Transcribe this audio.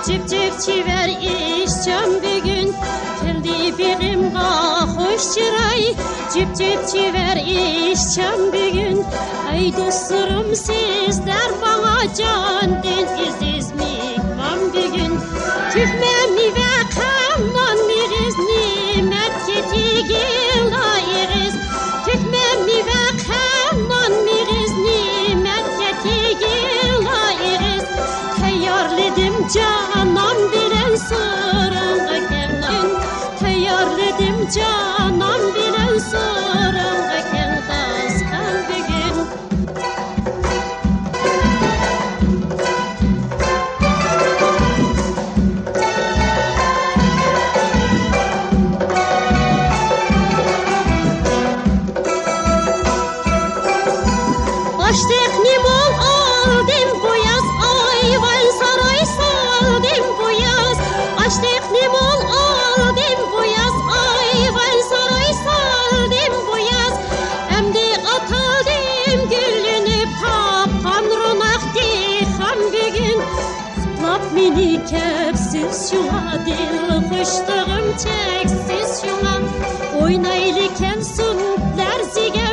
Cip cip çiver işçam bir gün. Kendi birimga hoş çıray. Cip cip çiver işçam bir gün. Ay dostlarım sizler bana can densiz mikvam bir gün. Tüfmemi ve kamdan miriz nimet ketigil ayırız. Tüfmemi ve kamdan miriz nimet ketigil ayırız. Tayarladım canam bilen sorunga kendin. Tayarladım canam bilen sorunga kendin. Bir gün başlık limon aldım bu yaz. Ayvan saray saldım bu yaz. Açlık limon aldım bu yaz. Ayvan saray saldım bu yaz. Emdi ataldım gülünüp tapkan ronak dikam bir gün. Zıplap mini kepsiz şuna dil kuştuğum çeksiz şuna. Oynaylıken sütler ziger.